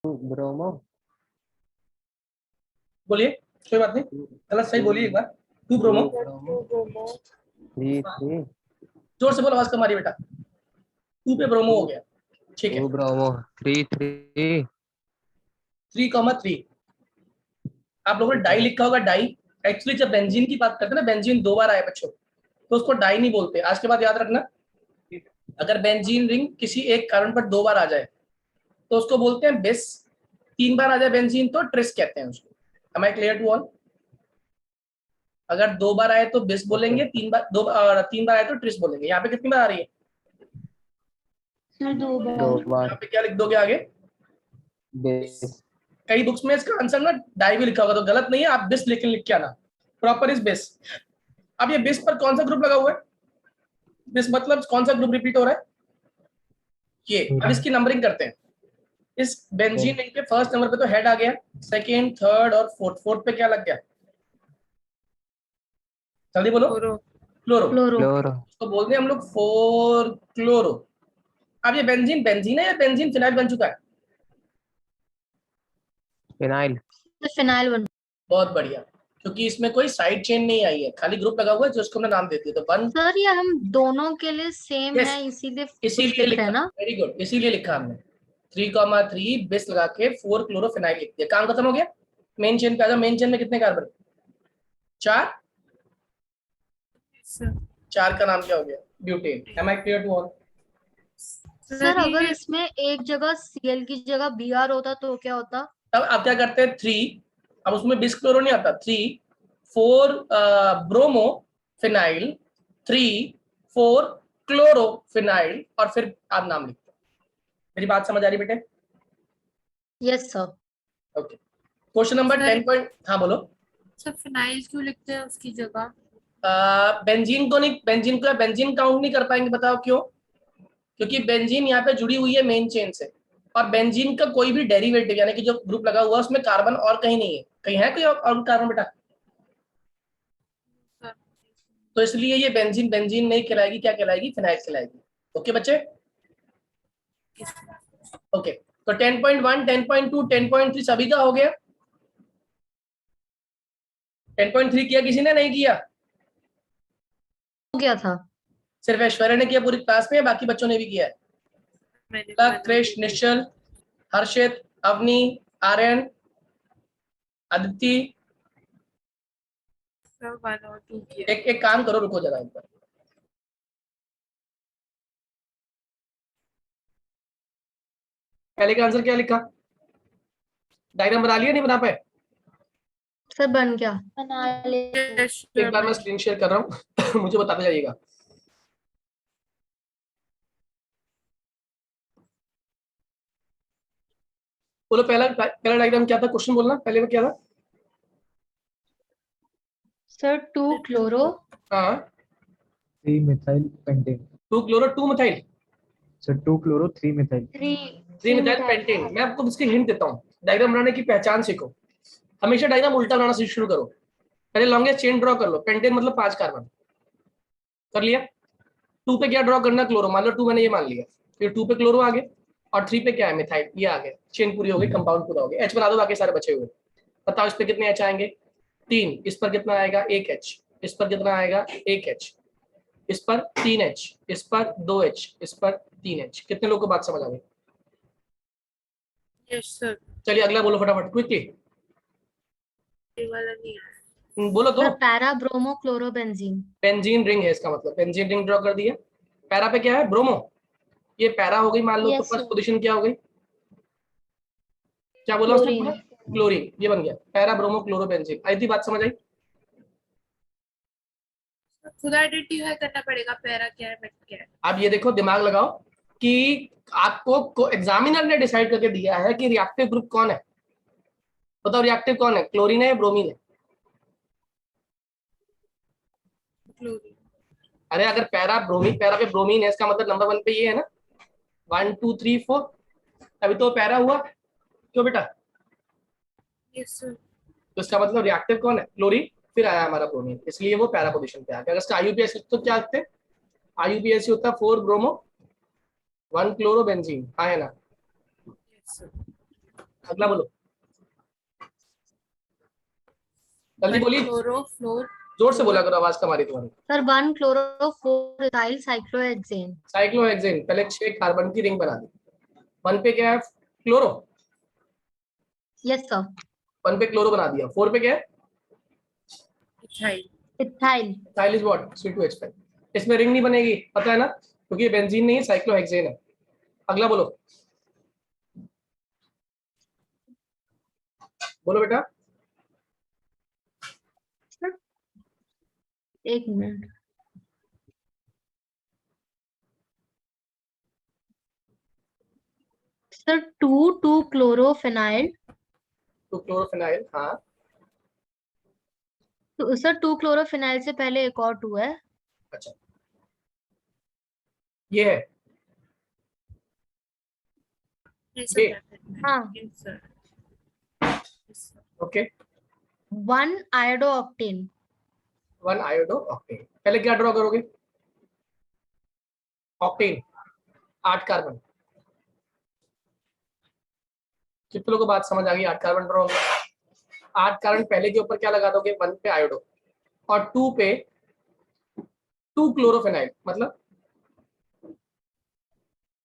Bromo. बोलिए, कोई बात नहीं, गलत सही बोलिए एक बार। 2 ब्रोमो। ब्रोमो। 3 3। जोर से बोलो, आवाज कम आ रही है बेटा। 2 पे ब्रोमो हो गया, ठीक है। 2 ब्रोमो 3 3। 3,3। आप लोगों ने डाई लिखा होगा, डाई। एक्चुअली जब बेंजीन की बात करते हैं ना, बेंजीन 2 बार आए बच्चों, तो उसको डाई नहीं बोलते। आज के बाद याद रखना, अगर बेंजीन रिंग किसी एक कारण पर 2 बार आ जाए तो उसको बोलते हैं बिस। 3 बार आ जाए बेंजीन तो ट्रिस कहते हैं उसको। Am I clear to all? अगर 2 बार आए तो बिस बोलेंगे, 3 बार 3 बार आए तो ट्रिस बोलेंगे। यहाँ पे कितनी बार आ रही है? सर 2 2 बार। बार। यहाँ पे क्या लिख दोगे आगे? बेस। कई बुक्स में इसका आंसर ना डाई भी लिखा होगा, तो गलत नहीं है, आप बिस लिख के आना। प्रॉपर इज बिस। अब ये बिस पर कौन सा ग्रुप लगा हुआ है? बिस मतलब कौन सा ग्रुप रिपीट हो रहा है? ये। अब इसकी नंबरिंग करते हैं। इस बेंजीन रिंग के फर्स्ट नंबर पे तो हेड आ गया, सेकेंड, थर्ड और फोर्थ। फोर्थ पे क्या लग गया? जल्दी बोलो। क्लोरो। क्लोरो। क्लोरो। तो बोलते हैं हम लोग 4 क्लोरो। अब ये बेंजीन बेंजीन है या बेंजीन फिनाइल बन चुका है? फिनाइल। फिनाइल बन। बहुत बढ़िया, क्योंकि इसमें कोई साइड चेन नहीं आई है, खाली ग्रुप लगा हुआ है, जिसको हमने नाम दे दिया। तो 1। सर ये हम दोनों के लिए सेम यस, है इसीलिए कुछ इसीलिए लिख रहे हैं लिखा। ना। वेरी गुड, इसीलिए लिखा हमने। 3,3 बिस लगा के 4 क्लोरोफिनाइल लिख दिया। काम खत्म हो गया। मेन चेन पे आ जाओ। मेन चेन में कितने कार्बन? 4। 4 का नाम क्या हो गया? Butane. Am I clear to all? Sir अगर इसमें एक जगह सीएल की जगह बीआर होता तो क्या होता? तब आप क्या करते हैं? 3। अब उसमें बिस क्लोरो नहीं आता। 3 4 ब्रोमो फिनाइल, 3 4 क्लोरो फिनाइल, और फिर आप नाम लिखते हैं। मेरी बात समझ आ रही बेटे? Yes sir. Okay. Question number 10 point. हाँ बोलो। सर फिनाइल क्यों लिखते हैं उसकी जगह? बेंजीन को नहीं, बेंजीन को बेंजीन काउंट नहीं कर पाएंगे, बताओ क्यों? क्योंकि बेंजीन यहाँ पे जुड़ी हुई है मेन चेन से, और बेंजीन का कोई भी डेरिवेटिव यानी कि जो ग्रुप लगा हुआ है उसमें कार्बन और कहीं नहीं है। कहीं है कोई और कार्बन बेटा? तो इसलिए ये बेंजीन बेंजीन नहीं कहलाएगी, क्या कहलाएगी? फिनाइल कहलाएगी। ओके बच्चे? ओके। तो 10.1, 10.2, 10.3 सभी का हो गया। 10.3 किया किसी ने? नहीं किया? हो गया था। सिर्फ ऐश्वर्या ने किया पूरी क्लास में, या बाकी बच्चों ने भी किया है? क्रिश, निश्चल, हर्षित, अवनी, आर्यन, अदिति। सर 1 और 2 किया। एक काम करो, रुको जरा एक बार। पहले का आंसर क्या लिखा? डायग्राम बना लिया? नहीं बना पाए? सर बन गया। एक बार मैं स्क्रीन शेयर कर रहा हूँ मुझे बताते जाइएगा। बोलो, पहला पहला डायग्राम क्या था? क्वेश्चन बोलना पहले में क्या था? Sir 2 chloro. हाँ, 3 methyl pentane. 2 chloro 2 methyl. So 2 chloro 3 methyl. 3 methyl pentane. मैं आपको इसकी हिंट देता हूँ। डायग्राम बनाने की पहचान सीखो। हमेशा डायग्राम उल्टा बनाना शुरू करो। पहले लॉन्गेस्ट चेन ड्रॉ कर लो। पेंटेन मतलब 5 कार्बन। कर लिया? 2 पे क्या ड्रॉ करना? क्लोरो। मान लो 2 मैंने ये मान लिया, फिर 2 पे क्लोरो आ गए, और 3 पे क्या है? मिथाइल। ये आ गए। चेन पूरी हो गई, कंपाउंड पूरा हो गया। एच बना दो बाकी सारे बचे हुए। बताओ इस पे कितने एच आएंगे? 3। इस पर कितना आएगा? 1 एच। इस पर कितना आएगा? 1 एच। इस पर 3 एच। इस पर 2 एच। इस पर 3 एच। कितने लोगों को बात समझ आ गई? Yes sir. चलिए अगला बोलो फटाफट, क्विकली। ये वाला नहीं है। बोलो तो। Sir para bromo chloro benzene. Benzene ring है इसका मतलब। बेंजीन रिंग ड्रॉ कर दिया। पैरा पे क्या है? ब्रोमो। ये पैरा हो गई मान लो, तो Yes, फर्स्ट sir. पोजीशन क्या हो गई? क्या बोला उसने? पूरा क्लोरीन। ये बन गया पैरा ब्रोमो क्लोरो बेंजीन। आई थी बात समझ आई? खुद आइडेंटिफाई करना पड़ेगा पैरा क्या है मेट क्या है। अब ये देखो, दिमाग लगाओ कि आपको एग्जामिनर ने डिसाइड करके दिया है कि रिएक्टिव ग्रुप कौन है। बताओ रिएक्टिव कौन है? क्लोरीन है या ब्रोमीन है? क्लोरीन। अरे अगर पैरा ब्रोमीन, पैरा पे ब्रोमीन है, इसका मतलब नंबर 1 पे ये है ना। 1 2 3 4। अभी तो पैरा हुआ क्यों बेटा? Yes sir. तो इसका मतलब रिएक्टिव कौन है? क्लोरीन। फिर आया हमारा ब्रोमीन, इसलिए वो पैरा पोजीशन पे आ गया। अगर इसका आईयूपीएच तो क्या लिखते हैं? आईयूपीएच होता है 4 ब्रोमो 1 क्लोरो बेंजीन। हाँ है ना? Yes sir. अगला बोलो, जल्दी बोलिए, क्लोरोफ्लोर जोर से बोला करो, आवाज कम आ रही तुम्हारी। Sir 1 chloro four ethyl cyclohexane. Cyclohexane, पहले 6 कार्बन की रिंग बना दी। 1 पे क्या है, क्लोरो, यस सर। 1 पे क्लोरो बना दिया। 4 पे क्या है, ethyl. Ethyl. Ethyl is what, C2H5। इसमें रिंग नहीं बनेगी, पता है ना, क्योंकि ये बेंजीन नहीं है, साइक्लोहेक्सेन है। अगला बोलो, बोलो बेटा। एक मिनट। Sir 2 chlorophenyl. 2 क्लोरोफिनाइल, हाँ। तो सर 2 क्लोरोफिनाइल से पहले एक और 2 है। अच्छा, ये है ये, हाँ। Okay. 1 iodo octane. 1 iodo octane, पहले क्या ड्रॉ करोगे, ऑक्टेन, 8 कार्बन। कितने लोगों को बात समझ आ गई, 8 कार्बन ड्रॉ होगा। 8 कार्बन पहले के ऊपर क्या लगा दोगे, 1 पे आयोडो और 2 पे 2 क्लोरोफिनाइल, मतलब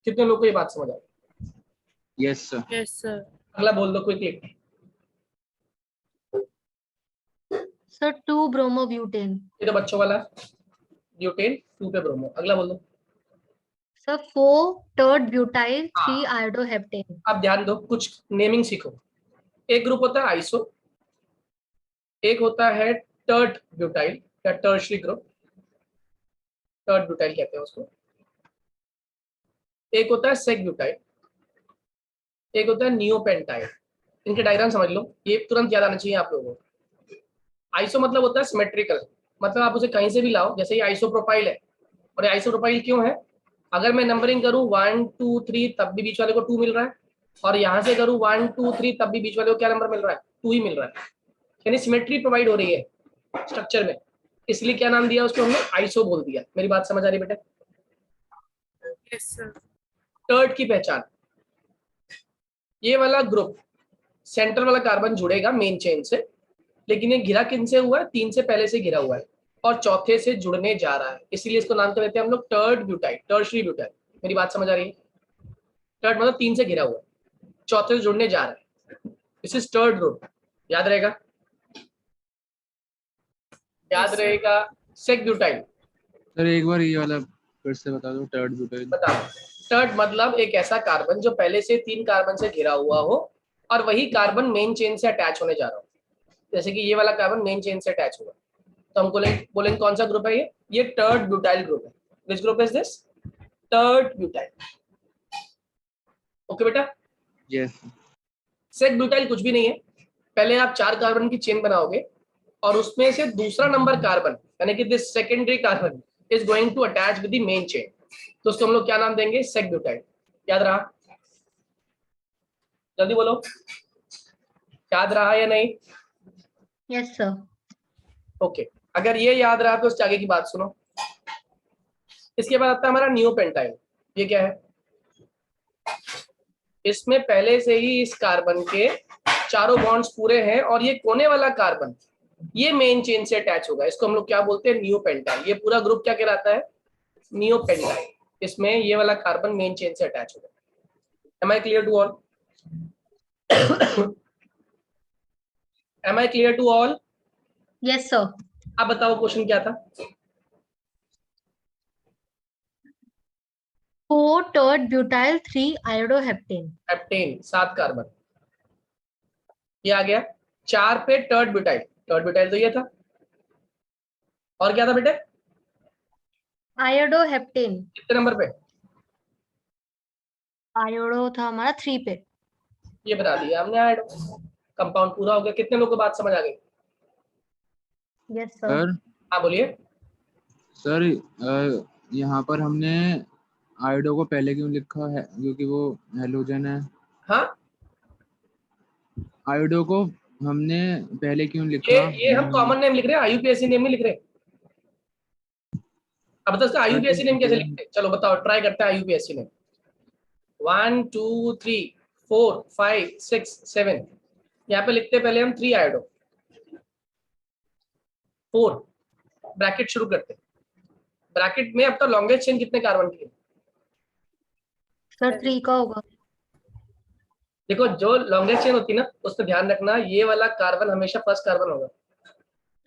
कितने लोगों को ये बात समझ आ गई। Yes sir. Yes sir. अगला बोल दो क्विकली। Sir 2 bromobutane. ये तो बच्चों वाला ब्यूटेन, 2 पे ब्रोमो। अगला बोल दो। सर 4 टर्ड ब्यूटाइल 3 हाँ। आयोडोहेप्टेन। अब ध्यान दो, कुछ नेमिंग सीखो। एक ग्रुप होता है आइसो, एक होता है टर्ट ब्यूटाइल या टर्शरी ग्रुप, टर्ट ब्यूटाइल कहते हैं उसको। एक होता है सेक ब्यूटाइल, एक होता है नियोपेंटाइल। इनके डायग्राम समझ लो, ये तुरंत याद आना चाहिए आप लोगों को। आइसो मतलब होता है सिमेट्रिकल, मतलब आप उसे कहीं से भी लाओ, जैसे ये आइसोप्रोपाइल है। और ये आइसोप्रोपाइल क्यों है, अगर मैं नंबरिंग करूं 1 2 3 तब भी बीच वाले को 2 मिल रहा है, और यहाँ से करूं 1 2 3 तब भी बीच वाले को क्या नंबर मिल रहा है, 2 ही मिल रहा है। यानी सिमेट्री प्रोवाइड हो रही है स्ट्रक्चर में, इसलिए क्या नाम दिया उसको हमने, आइसो बोल दिया। मेरी बात समझ आ रही बेटा। Yes sir. टर्ट की पहचान, ये वाला ग्रुप सेंटर वाला कार्बन जुड़ेगा मेन चेन से, लेकिन ये घिरा किन से हुआ है, 3 से पहले से घिरा हुआ है और चौथे से जुड़ने जा रहा है, इसीलिए इसको नाम कर देते हैं हम लोग टर्ड ब्यूटाइल, टर्शरी ब्यूटाइल। मेरी बात समझ आ रही है। टर्ड मतलब 3 से घिरा हुआ है, चौथे से जुड़ने जा रहा है, दिस इज टर्ड ग्रुप। याद रहेगा, याद Yes, sir. रहेगा। सेक ब्यूटाइल, सर एक बार ये वाला फिर से बता दो, टर्ड ब्यूटाइल। बताओ। टर्ड मतलब एक ऐसा कार्बन जो पहले से 3 कार्बन से घिरा हुआ हो और वही कार्बन मेन चेन से अटैच होने जा रहा हो, जैसे कि ये वाला कार्बन मेन चेन से अटैच हुआ, तो हम बोलेंगे कौन सा ग्रुप है ये टर्ड ब्यूटाइल ग्रुप है। Which group is this, टर्ड butyl. Okay बेटा। यस। सेक ब्यूटाइल कुछ भी नहीं है, पहले आप 4 कार्बन की चेन बनाओगे और उसमें से दूसरा नंबर कार्बन यानी कि this secondary carbon is going to attach with the main chain, तो उसको हम लोग क्या नाम देंगे, सेक ब्यूटाइल। याद रहा, जल्दी बोलो, याद रहा या नहीं। Yes sir. ओके, अगर ये याद रहा तो उसके आगे की बात सुनो। इसके बाद आता है हमारा नियोपेंटाइल। ये क्या है, इसमें पहले से ही इस कार्बन के चारों बॉन्ड्स पूरे हैं और ये कोने वाला कार्बन ये मेन चेन से अटैच होगा, इसको हम लोग क्या बोलते हैं, नियोपेंटाइल। ये पूरा ग्रुप क्या कहलाता है, नियोपेंटाइल। इसमें ये वाला कार्बन मेन चेन से अटैच होगा। Am I clear to all, am I clear to all. Yes sir. आप बताओ क्वेश्चन क्या था। 4 tert butyl 3 iodoheptane. Heptane 7 carbon, ये आ गया। 4 पे टर्ड ब्यूटाइल, टर्ड ब्यूटाइल तो ये था, और क्या था बेटे, आयोडोहेप्टेन। कितने नंबर पे, आयोडो था हमारा 3 पे। ये बता दिया हमने। ऐड कंपाउंड पूरा हो गया। कितने लोगों को बात समझ आ गई। Yes sir. सर हाँ बोलिए। सर यहाँ पर हमने आयोडो को पहले क्यों लिखा है, क्योंकि वो हेलोजन है। हाँ, आयोडो को हमने पहले क्यों ये लिखा। ये हम कॉमन नेम लिख रहे हैं, आईयूपीएससी नेम नहीं लिख रहे। अब बताओ इसका आईयूपीएससी नेम कैसे लिखते हैं, चलो बताओ, ट्राई करते हैं आईयूपीएससी नेम। 1 2 3 4 5 6 7, यहाँ पे लिखते हैं पहले हम 3 आयोडो, 4 ब्रैकेट शुरू करते हैं। ब्रैकेट में अब तो लॉन्गेस्ट चेन कितने कार्बन की है? सर 3 का होगा। देखो जो लॉन्गेस्ट चेन होती है ना, उस पर ध्यान रखना, ये वाला कार्बन हमेशा फर्स्ट कार्बन होगा।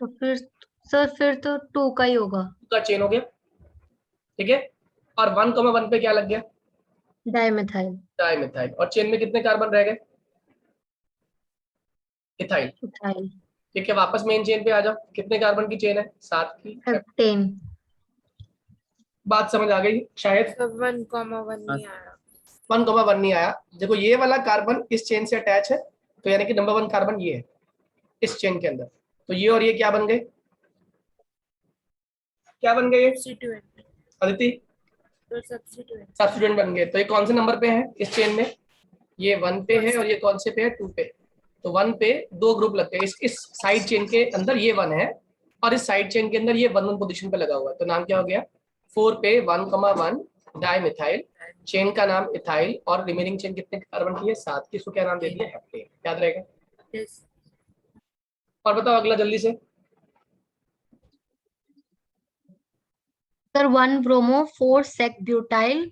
तो फिर तो 2 का ही होगा। का चेन हो गया, ठीक है। और 1,1 पे क्या लग गया? डाइमिथाइल। डाइमिथाइल। और चेन में कितने कार्बन रह गए? इथाइल। इथाइल। ठीक है, वापस मेन चेन पे आ जाओ। कितने कार्बन की चेन है? 7 की। हेप्टेन। बात समझ आ गई शायद? 1,1 नहीं आया। 1,1 नहीं आया। देखो ये वाला कार्बन इस चेन से अटैच है, तो यानी कि नंबर 1 कार्बन ये है इस चेन के अंदर। तो ये और ये क्या बन गए? क्या बन गए? सब्स्टिट्यूएंट। अदिति, तो सब्स्टिट्यूएंट। सब्स्टिट्यूएंट बन गए। तो ये कौन से नंबर पे है इस चेन में? ये 1 पे है, और ये कौन से पे है? 2 पे। तो 1 पे 2 ग्रुप लगते हैं। इस साइड चेन के अंदर ये 1 है, और इस साइड चेन के अंदर ये 1 पोजीशन पे लगा हुआ है। तो नाम क्या हो गया? 4 पे 1,1 डाइमिथाइल, चेन का नाम इथाइल, और रिमेनिंग चेन कितने कार्बन की है? 7 की। इसको क्या नाम दे दिया? हेप्टेन। याद रहेगा? यस। और बताओ अगला जल्दी से। Sir 1 bromo 4 sec butyl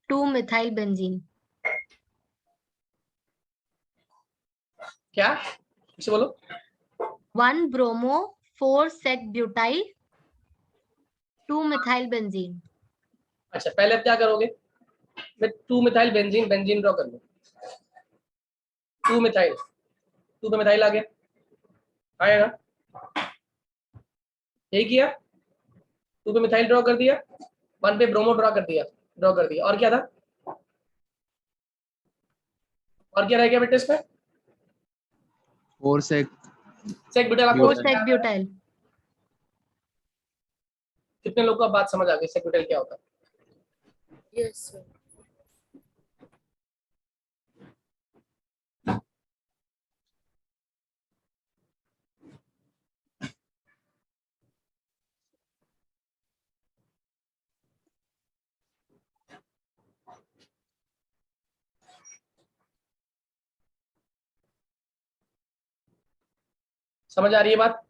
2 methyl benzene. क्या? इसे बोलो। 1 bromo 4 sec butyl 2 methyl benzene. अच्छा, पहले अब क्या करोगे? मैं 2 मिथाइल बेंजीन, बेंजीन ड्रॉ कर लो। 2 मिथाइल, 2 पे मिथाइल आ गया, आएगा। यही किया, 2 पे मिथाइल ड्रॉ कर दिया, 1 पे ब्रोमो ड्रॉ कर दिया। और क्या था? और क्या रह गया बेटे इसमें? 4 सेक सेक ब्यूटाइल। आपको 4 सेक ब्यूटाइल। कितने लोगों को बात समझ आ गई सेक ब्यूटाइल क्या होता है? Yes sir. समझ आ रही है बात?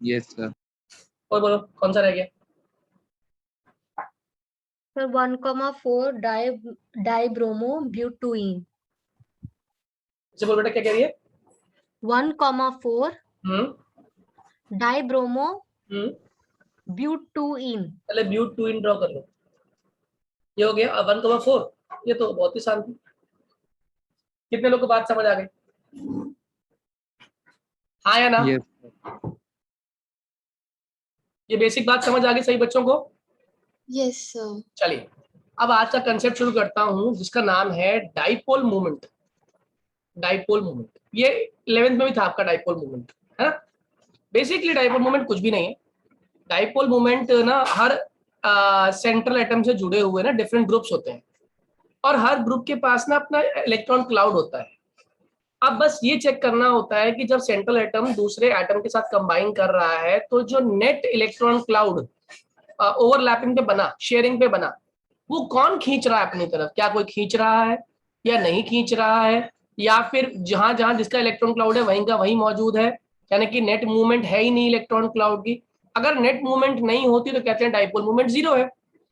Yes sir. और बोलो कौन सा रह गया? Sir 1,4 dibromobutyne. इसे बोल बेटा, क्या कह रही है? 1,4 हम्म डाई ब्रोमो हम्म ब्यूटुइन। पहले ब्यूट 2 इन ड्रॉ कर लो। ये हो गया 1,4। ये तो बहुत ही आसान थी। कितने लोग को बात समझ आ गई? हाँ या ना? यस ये बेसिक बात समझ आ गई सही बच्चों को? Yes sir. चलिए, अब आज का कंसेप्ट शुरू करता हूं, जिसका नाम है डाइपोल मूवमेंट। डाइपोल मूवमेंट, ये 11th में भी था आपका डाइपोल मूवमेंट, है ना? बेसिकली डाइपोल मूवमेंट कुछ भी नहीं है। डाइपोल मूवमेंट ना हर सेंट्रल एटम से जुड़े हुए ना डिफरेंट ग्रुप्स होते हैं, और हर ग्रुप के पास ना अपना इलेक्ट्रॉन क्लाउड होता है। अब बस ये चेक करना होता है कि जब सेंट्रल एटम दूसरे एटम के साथ कंबाइन कर रहा है, तो जो नेट इलेक्ट्रॉन क्लाउड ओवरलैपिंग पे बना, शेयरिंग पे बना, वो कौन खींच रहा है अपनी तरफ? क्या कोई खींच रहा है या नहीं खींच रहा है, या फिर जहां जहां जिसका इलेक्ट्रॉन क्लाउड है वहीं का वहीं मौजूद है, यानी कि नेट मूवमेंट है ही नहीं इलेक्ट्रॉन क्लाउड की। अगर नेट मूवमेंट नहीं होती तो कहते हैं डाइपोल मूवमेंट 0 है।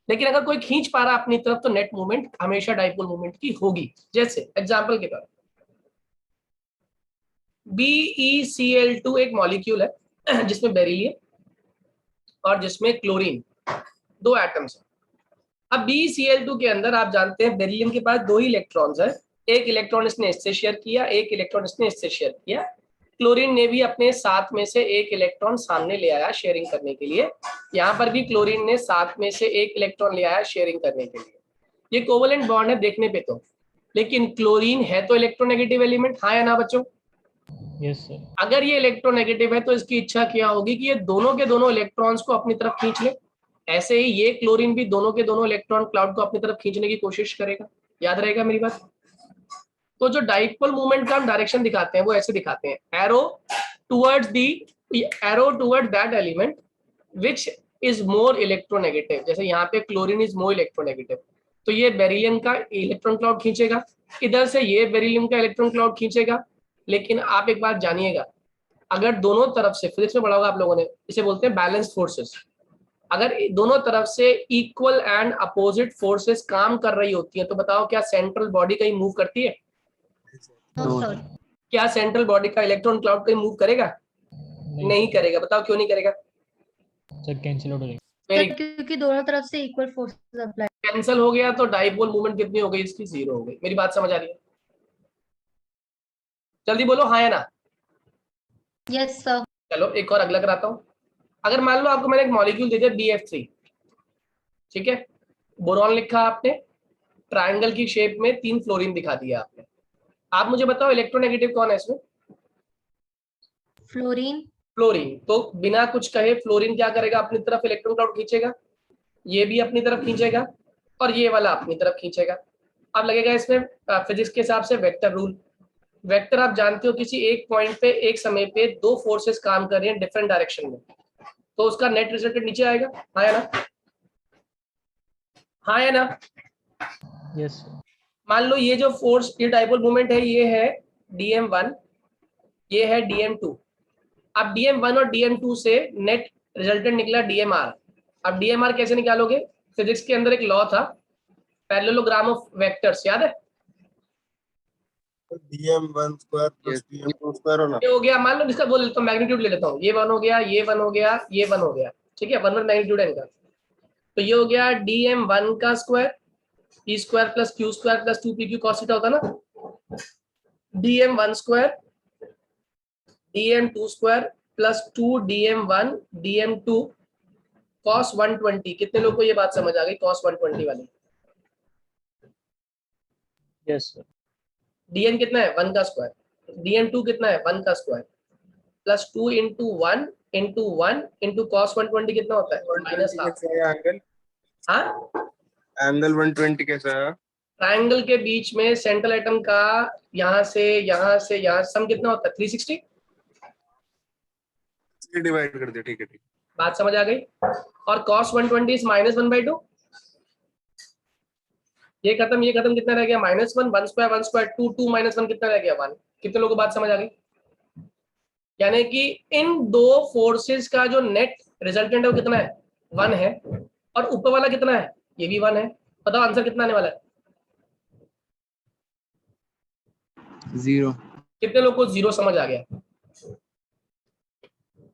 लेकिन अगर कोई खींच पा रहा अपनी तरफ, तो नेट मूवमेंट हमेशा डाइपोल मूवमेंट की होगी। जैसे एग्जाम्पल के तौर BeCl2 एक मॉलिक्यूल है जिसमें बेरिलियम और जिसमें क्लोरीन, 2 एटम्स है। अब BeCl2 के अंदर आप जानते हैं बेरिलियम के पास 2 ही इलेक्ट्रॉन्स है। एक इलेक्ट्रॉन इसने इससे शेयर किया, एक इलेक्ट्रॉन इसने इससे शेयर किया। क्लोरीन ने भी अपने 7 में से एक इलेक्ट्रॉन सामने ले आया शेयरिंग करने के लिए। यहाँ पर भी क्लोरीन ने 7 में से एक इलेक्ट्रॉन ले आया शेयरिंग करने के लिए। ये कोवेलेंट बॉन्ड है देखने पे तो, लेकिन क्लोरीन है तो इलेक्ट्रोनेगेटिव एलिमेंट, हाँ या ना बच्चों? Yes sir. अगर ये इलेक्ट्रोनेगेटिव है तो इसकी इच्छा क्या होगी कि ये दोनों के दोनों इलेक्ट्रॉन्स को अपनी तरफ खींच ले। ऐसे ही ये क्लोरीन भी दोनों के दोनों इलेक्ट्रॉन क्लाउड को अपनी तरफ खींचने की कोशिश करेगा। याद रहेगा मेरी बात? तो जो डाइपोल मूवमेंट का हम डायरेक्शन दिखाते हैं वो ऐसे दिखाते हैं, arrow towards that element which is more electronegative. जैसे यहाँ पे क्लोरीन इज मोर इलेक्ट्रोनेगेटिव, तो ये बेरिलियम का इलेक्ट्रॉन क्लाउड खींचेगा, इधर से ये बेरिलियम का इलेक्ट्रॉन क्लाउड खींचेगा। लेकिन आप एक बात जानिएगा, अगर दोनों तरफ से, फिजिक्स में पढ़ा होगा आप लोगों ने, इसे बोलते हैं बैलेंस फोर्सेस। अगर दोनों तरफ से इक्वल एंड अपोजिट फोर्सेस काम कर रही होती है तो बताओ क्या सेंट्रल बॉडी कहीं मूव करती है? No sir. क्या सेंट्रल बॉडी का इलेक्ट्रॉन क्लाउड कहीं मूव करेगा? नहीं करेगा। बताओ क्यों नहीं करेगा? सर कैंसिल आउट हो जाएगा। वेरी सर क्योंकि दोनों तरफ से इक्वल फोर्सेस अप्लाई। कैंसिल हो गया तो डाइपोल मूवमेंट कितनी हो गई इसकी? 0 हो गई। मेरी बात समझ आ रही है? जल्दी बोलो हाँ या ना। Yes sir. चलो एक और अगला कराता हूं। अगर मान लो आपको मैंने एक मॉलिक्यूल दे दिया BF3, ठीक है, बोरॉन लिखा आपने, ट्रायंगल की शेप में 3 फ्लोरीन दिखा दिया आपने। आप मुझे बताओ इलेक्ट्रोनेगेटिव कौन है इसमें? फ्लोरीन। फ्लोरीन। तो बिना कुछ कहे फ्लोरीन क्या करेगा? अपनी तरफ इलेक्ट्रॉन क्लाउड खींचेगा, ये भी अपनी तरफ खींचेगा और ये वाला अपनी तरफ खींचेगा। अब लगेगा इसमें फिजिक्स के हिसाब से वेक्टर रूल। वेक्टर आप जानते हो, किसी एक पॉइंट पे एक समय पे 2 फोर्सेस काम कर रही हैं डिफरेंट डायरेक्शन में, तो उसका नेट रिजल्टेंट नीचे आएगा। हाँ या ना? हाँ या ना? Yes sir. मान लो ये जो फोर्स, ये डाइपोल मोमेंट है, ये है dm1, ये है dm2। अब dm1 और dm2 से नेट रिजल्टेंट निकला dmr। अब dmr कैसे निकालोगे? फिजिक्स के अंदर एक लॉ था, पैरेललोग्राम ऑफ वेक्टर्स, याद है? dm1 square plus dm2 square होना। ये हो गया, मान लो इसका वो ले लेता हूँ, मैग्नीट्यूड ले लेता हूँ, ये 1 हो गया, ये 1 हो गया, ये 1 हो गया, ठीक है, 1 मैग्नीट्यूड है इनका। तो ये हो गया dm1 का square, p square plus q square plus 2pq cos theta होता ना, dm1 square dm2 square plus 2 dm1 dm2 cos 120। कितने लोग को ये बात समझ आ गई cos 120 वाली? Yes sir. dm कितना है? 1 का स्क्वायर। dm2 कितना है? 1 का square plus 2 into 1 into 1 into cos 120 कितना होता है? Minus half. एंगल, हाँ, एंगल 120 कैसा है? ट्रायंगल के बीच में सेंट्रल एटम का यहाँ से यहाँ सम कितना होता है? 360। ये डिवाइड कर दिया, ठीक है ठीक। बात समझ आ गई? और cos 120 माइनस 1/2, ये खत्म कितना रह गया? -1, 1 स्क्वायर 2, 2 माइनस 1 कितना रह गया? 1। कितने लोगों को बात समझ आ गई? यानी कि इन दो फोर्सेस का जो नेट रिजल्टेंट है वो कितना है? 1 है। और ऊपर वाला कितना है? ये भी 1 है। बताओ आंसर कितना आने वाला है? 0। कितने लोग को 0 समझ आ गया?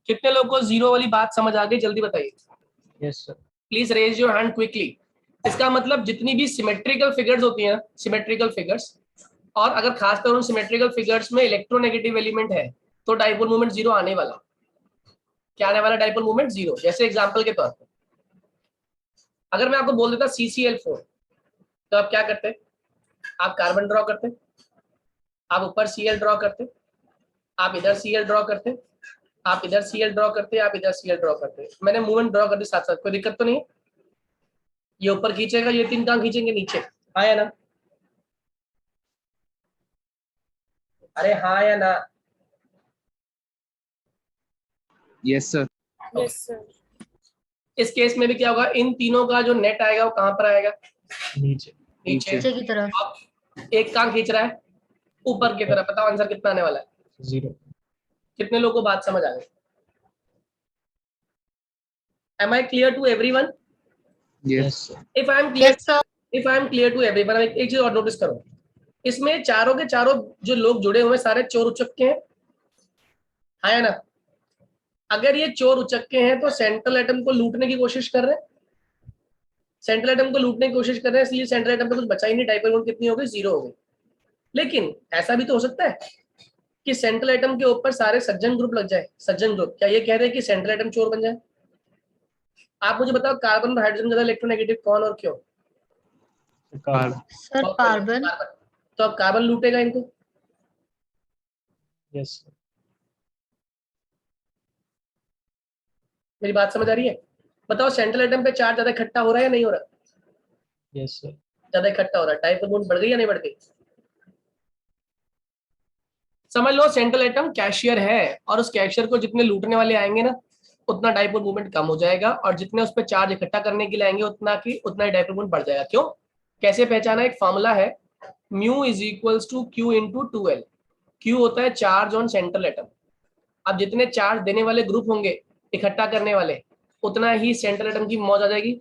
कितने लोग को 0 वाली बात समझ आ गई? जल्दी बताइए। Yes sir. Please raise your hand quickly. इसका मतलब जितनी भी सिमेट्रिकल फिगर्स होती हैं, सिमेट्रिकल फिगर्स, और अगर खासकर उन सिमेट्रिकल फिगर्स में इलेक्ट्रोनेगेटिव एलिमेंट है तो डाइपोल मोमेंट 0 आने वाला। क्या आने वाला? Dipole moment 0। जैसे एग्जांपल के तौर पर अगर मैं आपको बोल देता CCl4, तो आप क्या करते? आप कार्बन ड्रॉ करते, आप ऊपर Cl ड्रॉ करते, आप इधर Cl ड्रॉ करते, आप इधर Cl ड्रॉ करते, आप इधर Cl ड्रॉ करते। मैंने मूवमेंट ड्रॉ कर दी साथ साथ, कोई दिक्कत तो नहीं है? ये ऊपर खींचेगा, ये 3 कहाँ खींचेंगे? नीचे। हाँ या ना? अरे हाँ या ना? Yes sir. Yes sir. इस केस में भी क्या होगा? इन तीनों का जो नेट आएगा वो कहाँ पर आएगा? नीचे। नीचे। नीचे की तरफ। अब एक कहाँ खींच रहा है? ऊपर की तरफ। बताओ आंसर कितना आने वाला है? 0। कितने लोगों को बात समझ आ गई? Am I clear to everyone? Yes sir. If I am clear, yes sir. if I am clear to everyone, एक चीज और नोटिस करो, इसमें चारों के चारों जो लोग जुड़े हुए सारे चोर उचक्के हैं। हाँ या ना? अगर ये चोर उचक्के हैं तो सेंट्रल एटम को लूटने की कोशिश कर रहे हैं, सेंट्रल एटम को लूटने की कोशिश कर रहे हैं, इसलिए सेंट्रल एटम पे कुछ बचा ही नहीं, डाइपोल मोमेंट कितनी हो गई? 0 हो गई। लेकिन ऐसा भी तो हो सकता है कि सेंट्रल एटम के ऊपर सारे सज्जन ग्रुप लग जाए। सज्जन ग्रुप, क्या ये कह रहे हैं कि सेंट्रल एटम चोर बन जाए? आप मुझे बताओ कार्बन और हाइड्रोजन ज्यादा इलेक्ट्रोनेगेटिव कौन और क्यों? कार्बन। Sir carbon. तो अब कार्बन लूटेगा इनको। Yes sir. मेरी बात समझ आ रही है? बताओ सेंट्रल एटम पे चार्ज ज्यादा इकट्ठा हो रहा है या नहीं हो रहा? Yes sir. ज्यादा इकट्ठा हो रहा है। डाइपोल मोमेंट बढ़ गई या नहीं बढ़ गई? समझ लो सेंट्रल एटम कैशियर है, और उस कैशियर को जितने लूटने वाले आएंगे ना, उतना डाइपोल मोमेंट कम हो जाएगा, और जितने उस पर चार्ज इकट्ठा करने के लिए आएंगे उतना ही डाइपोल मोमेंट बढ़ जाएगा। क्यों? कैसे पहचाना? एक फॉर्मूला है, mu is equals to Q into 2L। Q होता है चार्ज ऑन सेंट्रल एटम। अब जितने चार्ज देने वाले ग्रुप होंगे इकट्ठा करने वाले, उतना ही सेंट्रल एटम की मौज आ जाएगी।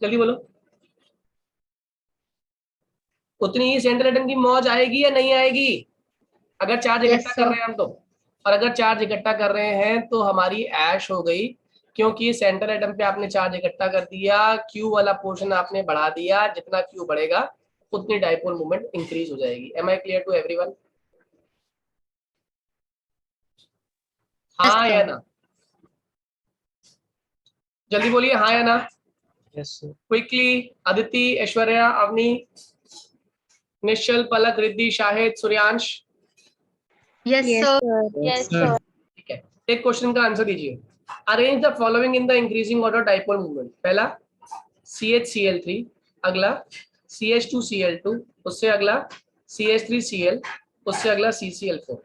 जल्दी बोलो, उतनी ही सेंट्रल एटम की मौज आएगी या नहीं आएगी? अगर चार्ज Yes, इकट्ठा कर sir. रहे हैं हम तो, और अगर चार्ज इकट्ठा कर रहे हैं तो हमारी ऐश हो गई, क्योंकि सेंट्रल एटम पे आपने चार्ज इकट्ठा कर दिया, क्यू वाला पोर्शन आपने बढ़ा दिया, जितना क्यू बढ़ेगा उतनी डाइपोल मूवमेंट इंक्रीज हो जाएगी। Am I clear to everyone? हाँ Yes, या sir. ना? जल्दी बोलिए हाँ या ना। Yes, sir. Quickly, Aditi, Aishwarya, Avni, Nishchal, Palak, Riddhi, Shahid, Suryansh. Yes, sir. Yes, sir. ठीक है, एक क्वेश्चन का आंसर दीजिए। Arrange the following in the increasing order dipole movement. पहला CH Cl3, अगला CH2Cl2, उससे अगला CH3Cl, उससे अगला CCl4।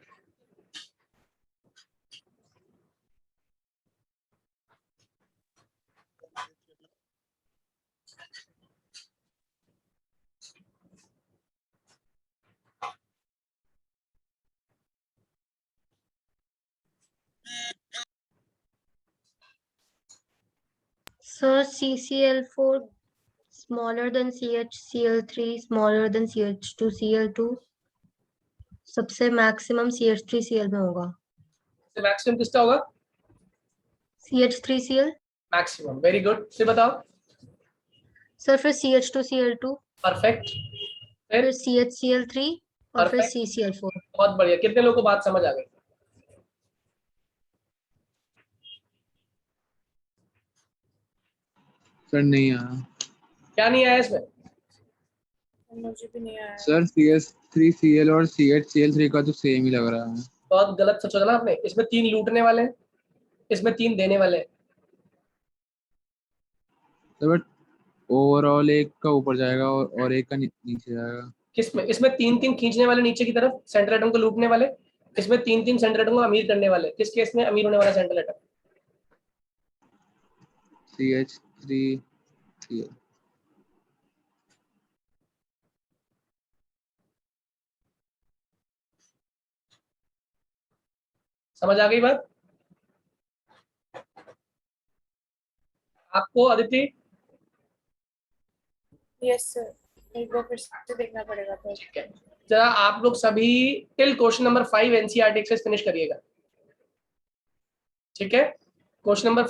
Sir, CCl4 smaller than CHCl3 smaller than CH2Cl2, सबसे मैक्सिमम CH3Cl में होगा। मैक्सिमम किसका होगा? CH3Cl। Maximum, very good. से बताओ। सर फिर CH2Cl2, परफेक्ट, फिर CHCl3 और फिर Perfect. CCl4। बहुत बढ़िया। कितने लोगों को बात समझ आ गई? सर नहीं आया। क्या नहीं आया इसमें? मुझे भी नहीं आया। सर CH3Cl और CHCl3 का तो सेम ही लग रहा है। बहुत गलत सोचा ना आपने। इसमें 3 लूटने वाले हैं, इसमें 3 देने वाले हैं। सर बट ओवरऑल एक का ऊपर जाएगा और एक का नीचे जाएगा। किसमें? इसमें 3-3 खींचने वाले नीचे की तरफ, सेंट्रल एटम को लूटने वाले। इसमें 3-3 सेंट्रल एटम को अमीर करने वाले। किस केस में अमीर होने वाला सेंट्रल एटम? CH3Cl। समझ आ गई बात आपको अदिति? यस सर, एक बार फिर से देखना पड़ेगा तो। ठीक है, जरा आप लोग सभी till question number 5 NCERT exercise finish करिएगा। ठीक है, क्वेश्चन नंबर